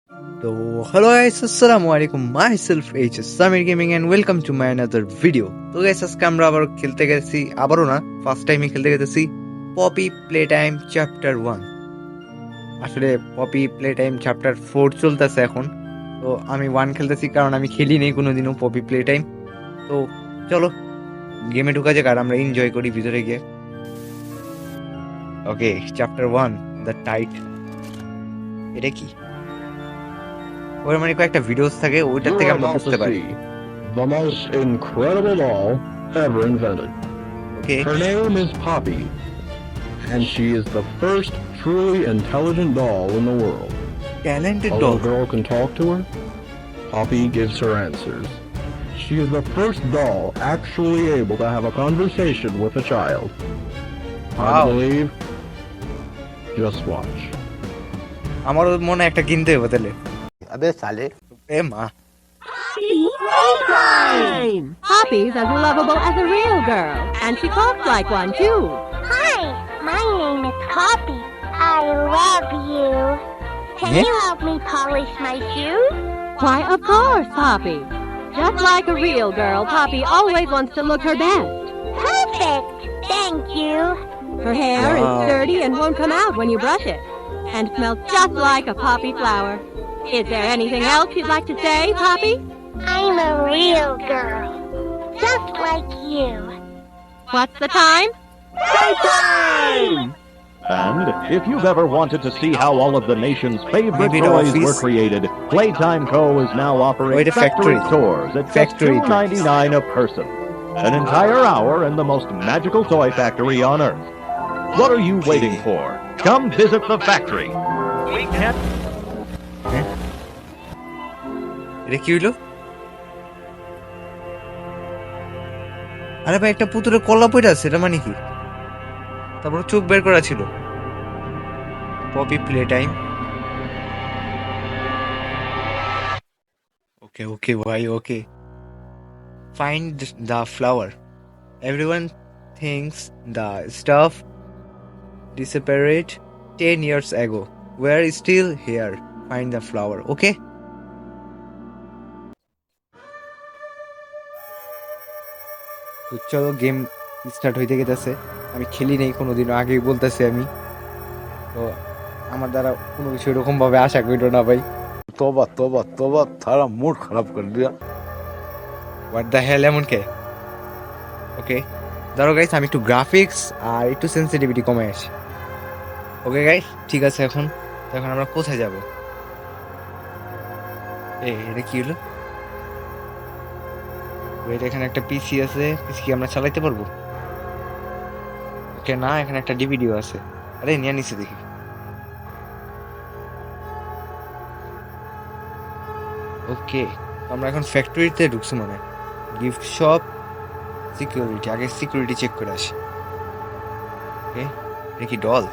তো hello guys, আসসালামু আলাইকুম। Myself HS Samir gaming and welcome to my another video. তো গাইস, আজকে আমরা আবার খেলতে গেছি, আবারও না, ফার্স্ট টাইমই খেলতে গেছি পপি প্লে টাইম চ্যাপ্টার 1। আসলে পপি প্লে টাইম চ্যাপ্টার 4 চলতেছে এখন। তো আমি 1 খেলতেছি কারণ আমি খেলি নেই কোনোদিনও পপি প্লে টাইম। তো চলো গেমে ঢুকা যাক আর আমরা এনজয় করি ভিতরে গিয়ে। ওকে, চ্যাপ্টার 1 দ্য টাইট। এটা কি? ওর মানে কয়েকটা ভিডিওস থাকে, ওইটার থেকে You're আমরা about বুঝতে to পারি। see the most incredible doll ever invented. Okay, Her name is Poppy, and she is the first truly intelligent doll in the world. Talented A dog. little girl can talk to her. Poppy gives her answers. She is the first doll actually able to have a conversation with a child. Hard Wow. to believe? Just watch. আমারও মনে হয় একটা কিনতে হবে তাহলে। अबे साले এ মা, Playtime! Poppy's as lovable as a real girl, and she talks like one too. Hi, my name is Poppy. I love you. Can Yeah? you help me polish my shoes? Why, of course, Poppy. Just like a real girl, Poppy always wants to look her best. Perfect. Thank you. Her hair Wow. is sturdy and won't come out when you brush it, and smells just like a poppy flower. Is there anything else you'd like to say, Poppy? I'm a real girl. Just like you. What's the time? And if you've ever wanted to see how all of the nation's favorite Maybe the toys office. were created, Playtime Co. is now Wait, offering a factory. factory tours at just Factory tours. $2.99 a person. An entire hour in the most magical toy factory on Earth. What are you waiting for? Come visit the factory. We can't এটা কি হইলো? আরে ভাই, একটা পুতুলের কলা পড়ে আছে, এটা মানে কি? তারপর চোখ বের করা ছিল। Poppy Playtime. Okay okay ভাই, okay. Find the flower. Everyone thinks the stuff disappeared 10 years ago. We're still here. Find the flower. Okay? তো চলো, গেম স্টার্ট হইতে গেছে। আমি খেলি নেই কোনোদিনও, আগেই বলতেছি আমি। তো আমার দ্বারা কোনো কিছু এরকম ভাবে আশা করিল না ভাই। तोबा तोबा तोबा थारा मूड खराब कर दिया। হোয়াট দ্য হেল, এমন কে? ওকে, ধরো গাইস, আমি একটু গ্রাফিক্স আর একটু সেন্সিটিভিটি কমে আসি। ওকে গাইস, ঠিক আছে। এখন আমরা কোথায় যাব? এটা কি হলো? ওয়েট, এখানে একটা পিসি আছে। পিসি কি আমরা চালাইতে পারবো? ওকে, না, এখানে একটা ডিভিডিও আছে। আরে নিয়ে নিচে দেখি। ওকে, আমরা এখন ফ্যাক্টরিতে ঢুকছি মনে হয়। Gift shop, security. আগে সিকিউরিটি চেক করে আসি। ওকে, এটা কি ডল?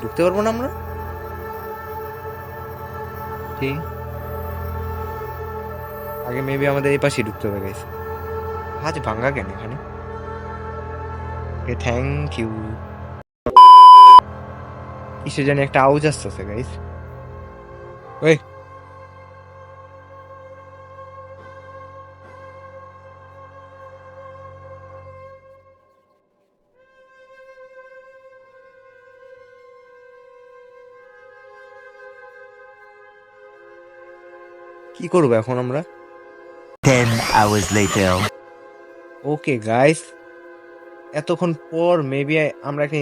ঢুকতে পারবো না আমরা? ঠিক, আগে মেবি আমাদের এই পাশে ঢুকতে হবে গাইস। আজ ভাঙ্গা কেন এখানে? ওকে, থ্যাংক ইউ। কিসে জানি একটা আওয়াজ আসতেছে গাইস। ওই, কি করবো এখন আমরা? 10 hours later. ওকে গাইস, এতক্ষণ পর মেবি আমরা একটা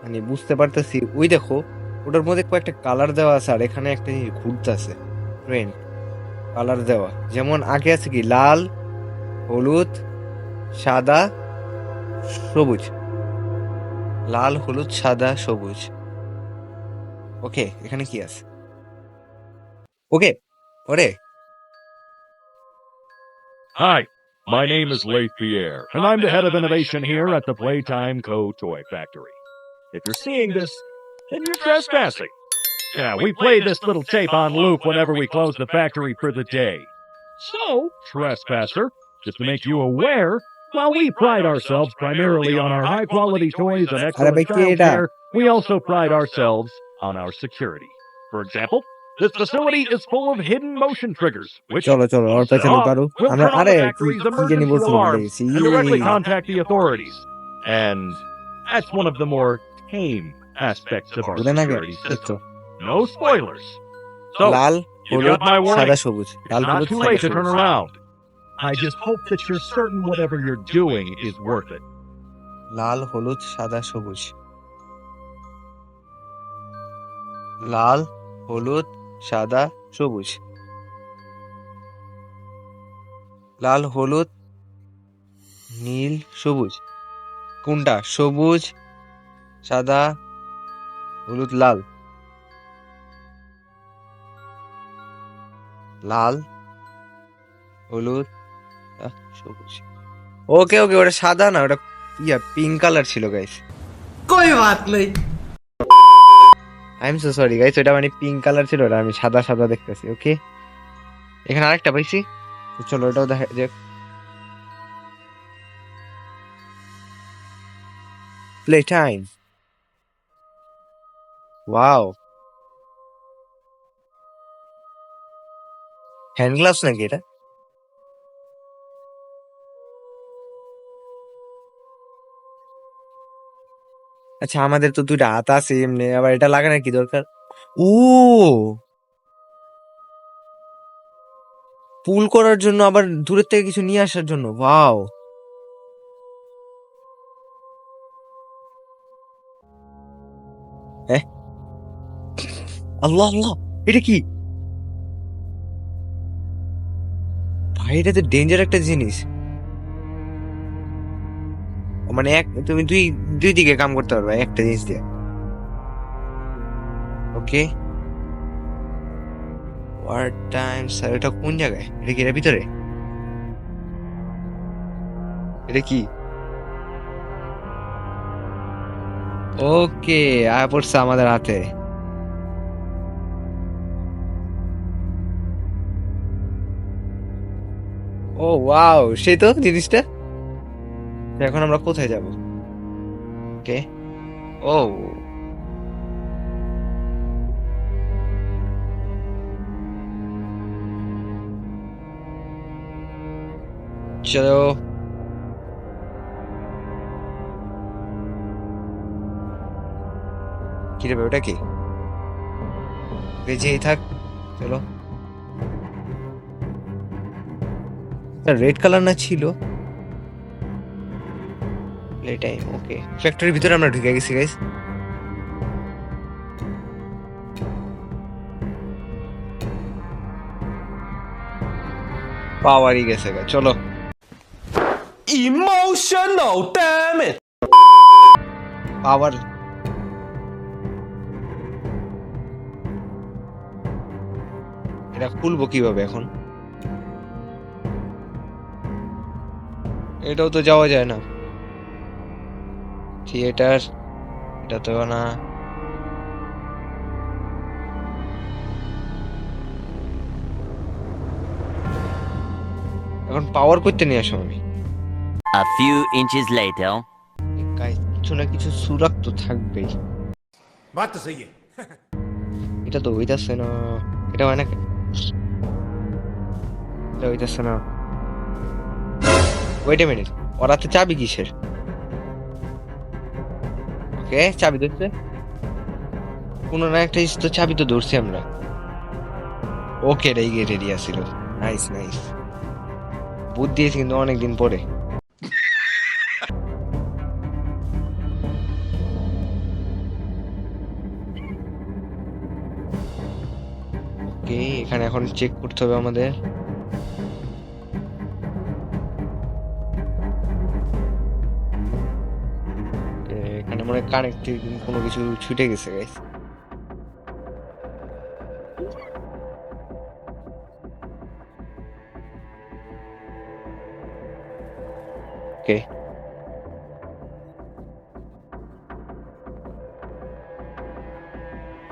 মানে বুঝতে পারতেছি। ওই দেখো, ওটার মধ্যে কয়েকটা কালার দেওয়া আছে, আর এখানে একটা জিনিস ঘুরতেছে। ট্রেন কালার দেওয়া, যেমন আগে আছে কি লাল, হলুদ, সাদা, সবুজ। লাল, হলুদ, সাদা, সবুজ। ওকে, এখানে কি আছে? ওকে, ওরে, Hi, my name is Leif Pierre, and I'm the head of innovation here at the Playtime Co. Toy Factory. If you're seeing this, then you're trespassing. Yeah, we play this little tape on loop whenever we close the factory for the day. So, trespasser, just to make you aware, While we pride ourselves primarily on our high-quality toys and excellent Arabic child theater. care, we also pride ourselves on our security. For example, this facility is full of hidden motion triggers, which, চলো চলো ওর পেছনে off, পারো will আমরা turn on আরে the কি factory's কি জানি emergency বলছিলাম ভুলে alarms গেছি and directly contact the authorities. And that's one of the more tame aspects of our ভুলে না security গেছো system. No spoilers. So, Lal you হলুদ got my warning. সাদা সবুজ লাল Not হলুদ too সাদা late to turn সবুজ around. I just hope that you're certain whatever you're doing is worth it. লাল হলুদ সাদা সবুজ লাল হলুদ সাদা সবুজ লাল হলুদ নীল সবুজ কোনটা সবুজ সাদা হলুদ লাল লাল হলুদ সবুজ ওকে ওকে ওটা সাদা না ওটা পিঙ্ক কালার ছিল গাইস कोई बात नहीं I am so sorry guys ওটা মানে পিঙ্ক কালার ছিল ওটা আমি সাদা সাদা দেখতেছি ওকে এখানে আরেকটা পাইছি তো চলো এটাও দেখা যাক play time wow hand gloves নাকি এটা আচ্ছা আমাদের তো দুইটা হাত আছে এমনি আবার এটা লাগানোর কি দরকার ও পুল করার জন্য আবার দূরের থেকে কিছু নিয়ে আসার জন্য ওয়াও হ্যাঁ আল্লাহ আল্লাহ এটা কি ভাই এটা তো ডেঞ্জার একটা জিনিস মানে এক তুমি দুই দুই দিকে কাম করতে পারবে একটা জিনিস দিয়ে ওকে ওয়ার্ড টাইম স্যার এটা কোন জায়গায় এটা কি এর ভিতরে এটা কি ওকে আয়া পড়ছে আমাদের হাতে ও ওয়াও সেই তো জিনিসটা এখন আমরা কোথায় যাব ওকে ও চলো কি রে ওটা কি বেজেই থাক চলো রেড কালার না ছিল প্লে টাইম ওকে ফ্যাক্টরির ভিতরে আমরা ঢুকে গেছি গাইস পাওয়ারই গেছে গা চলো Emotional, damn it! পাওয়ার এটা খুলবো কিভাবে এখন এটাও তো যাওয়া যায় না থিয়েটার এটা তো না এখন পাওয়ার করতে নিয়ে আসো আমি A few inches later. Guys কিছু না কিছু সুরাক তো থাকবেই बात तो सही है এটা তো হইতাছে না এটা হয় না কেন? এটা হইতাছে না ওয়েট এ মিনিট ওর হাতে চাবি কিসের ওকে চাবি ধরছে কোনো না একটা জিনিস তো চাবি তো ধরছি আমরা ওকে রেগে রেডি আসছিল নাইস নাইস বুদ্ধি দিয়েছি কিন্তু অনেকদিন পরে ওকে এখানে এখন চেক করতে হবে আমাদের এখানে মনে কানেক্ট কোনো কিছু ছুটে গেছে গাইস ওকে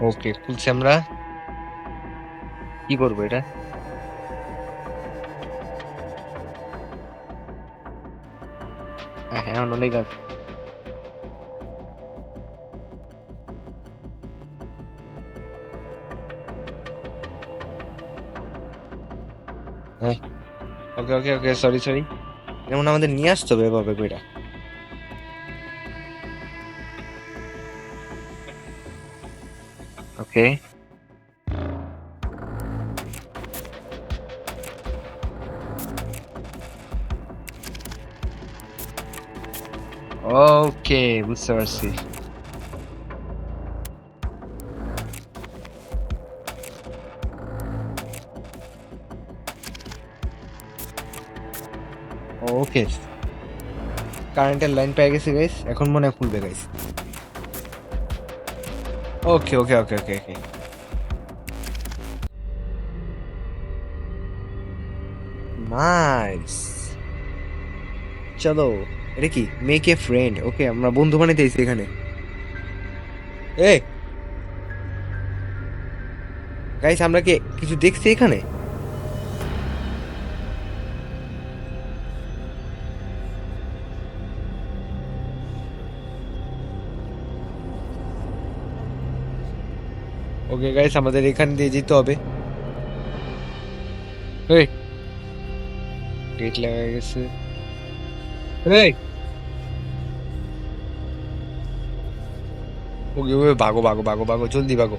ওকে খুলছি আমরা কি করবো এটা অনেক আছে। ওকে ওকে ওকে, সরি সরি, যেমন আমাদের নিয়ে আসতে হবে এভাবে কইরা। ওকে ওকে, বুঝতে পারছি। ওকে, কারেন্টের লাইন পেয়ে গেছে গাইস, এখন মনে হয় খুলবে গাইস। ওকে ওকে ওকে ওকে ওকে, নাইস। চলো, এটা কি মেক এ ফ্রেন্ড? ওকে, আমরা বন্ধু বানাইতেছি এখানে। এ গাইস, আমরা কি কিছু দেখছি এখানে? ওকে গাইস, আমাদের এখান দিয়ে যেতে হবে। এই গেট লাগা গেছে। এই ওকে ওকে, ভাগো ভাগো ভাগো ভাগো, জলদি ভাগো।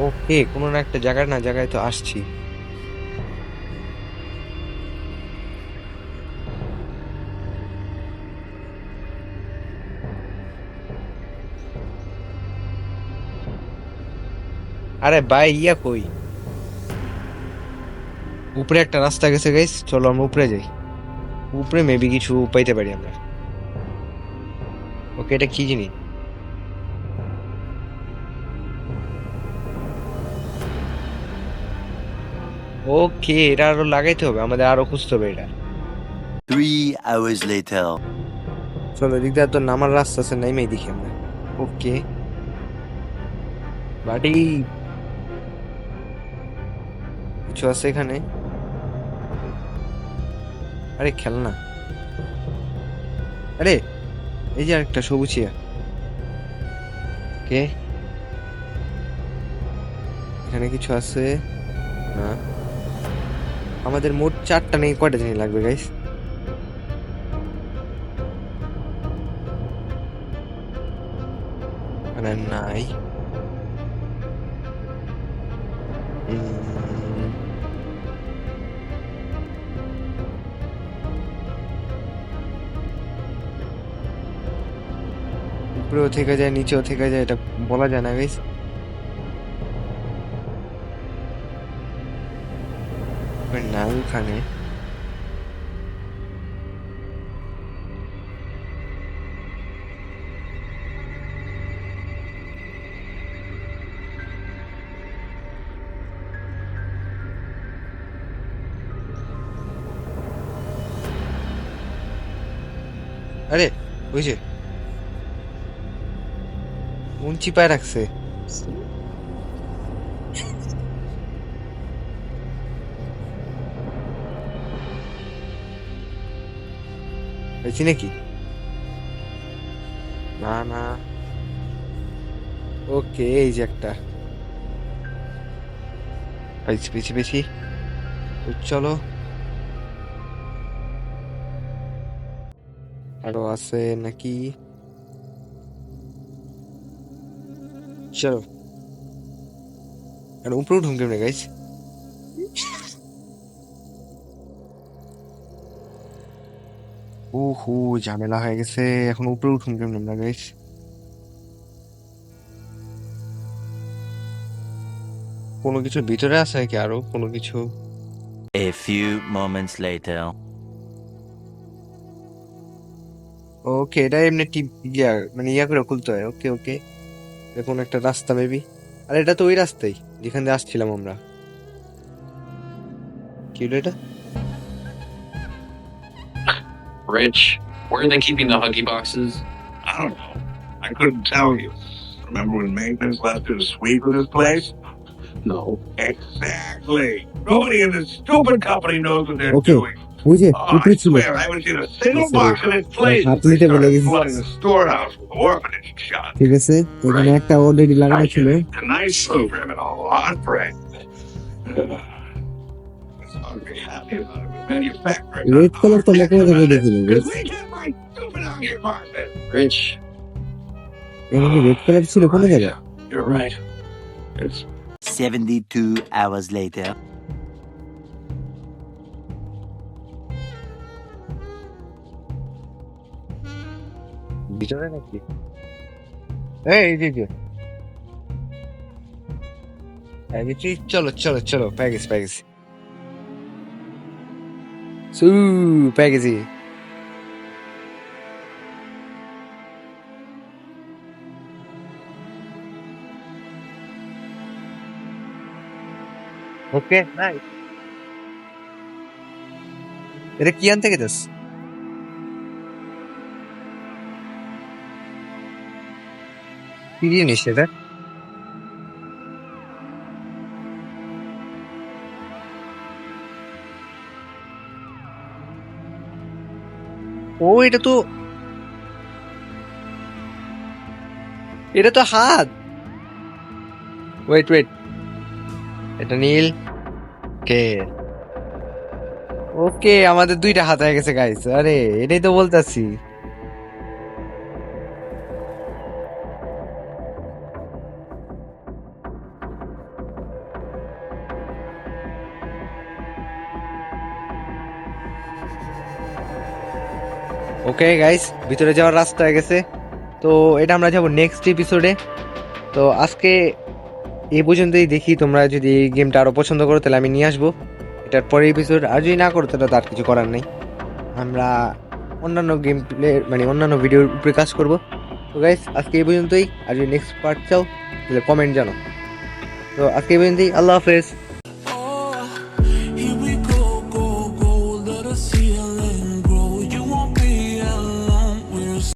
ওকে, কোনো না একটা জায়গায় না জায়গায় তো আসছি। আরে ভাই, ইয়া কই? উপরে একটা রাস্তা গেছে গাইস, চলো আমরা উপরে যাই। উপরে মেবি কিছু পাইতে পারি আমরা। ওকে, এটা কি জিনিস? ওকে, এটা আরো লাগাইতে হবে, আমাদের আরো খুঁজতে হবে এটা। 3 hours later. চলো, এদিক দিয়ে তো নামার রাস্তা আছে, নাইমেই দেখি আমরা। ওকে বাড়ি কিছু আছে এখানে? আরে খেলনা, আরে এই যে আরেকটা সবুজিয়া। ওকে, এখানে কিছু আছে না? আমাদের মোট 4টা নেই, কয়টা জিনিস লাগবে গাইস? আরে নাই। উপরেও থেকে যায়, নিচেও থেকে যায়, এটা বলা যায় না গাইস। না ওখানে আরে ওই যে উঞ্চি পায়ে রাখছে। পেয়েছি নাকি? না না, ওকে, এই যে একটা পেয়েছি পেয়েছি পেয়েছি। চলো, আরো আছে নাকি? চলো, আর উপরে উঠুন কেমনে গাইস? ওহো, ঝামেলা হয়ে গেছে, এখন উপরে উঠুন কেমনে আমরা গাইস? কোনো কিছুর ভিতরে আছে নাকি আরো কোনো কিছু? A few moments later. ওকে, এটা এমনি টিপ ইয়া মানে ইয়া করে খুলতে হয়। ওকে ওকে, কোন একটা রাস্তা মেবি। আর এটা তো ওই রাস্তাই যেখান দিয়ে আসছিলাম আমরা। কি হলো এটা? Rich, where are they keeping the Huggy boxes? I don't know. I couldn't tell you. Remember when maintenance left it to sweep of this place? know. Exactly. Nobody in this stupid company knows what they're Okay. doing. ওই যে Oh, I কুকুর ছিল swear, I haven't seen a single box in its place. হাত They নিতে বলে started গেছি। flooding the storehouse with orphanage shot. ঠিক আছে এখানে একটা অলরেডি লাগানো ছিল A nice program and a lot of bread. I'm very happy about it. With manufacturing. Red colour তো আমরা কোথাও থেকে দেখি Because we get my stupid hungry market. Rich, এখানে রেড কালার ছিল কোন জায়গায় You're right. It's 72 hours later. ভিতরে নাকি এই যে চলো চলো চলো প্যাকেজ সু প্যাকেজি ওকে নাইস এটা কি আনতে গেছিস কি জিনিস এটা ও এটা তো হাত ওয়েট এটা নীল ওকে আমাদের দুইটা হাত হয়ে গেছে গাইস আরে এটাই তো বলতাছি ওকে গাইস ভিতরে যাওয়ার রাস্তা হয়ে গেছে তো এটা আমরা যাব নেক্সট এপিসোডে তো আজকে এই পর্যন্তই দেখি তোমরা যদি এই গেমটা আরো পছন্দ করো তাহলে আমি নিয়ে আসবো এটার পরের এপিসোড আর যদি না করো তাহলে তার কিছু করার নেই আমরা অন্যান্য গেম প্লে মানে অন্যান্য ভিডিওর উপরে কাজ করব তো গাইস আজকে এই পর্যন্তই আর যদি নেক্সট পার্ট চাও তাহলে কমেন্ট জানাও তো আজকে এই পর্যন্তই আল্লাহ হাফেজ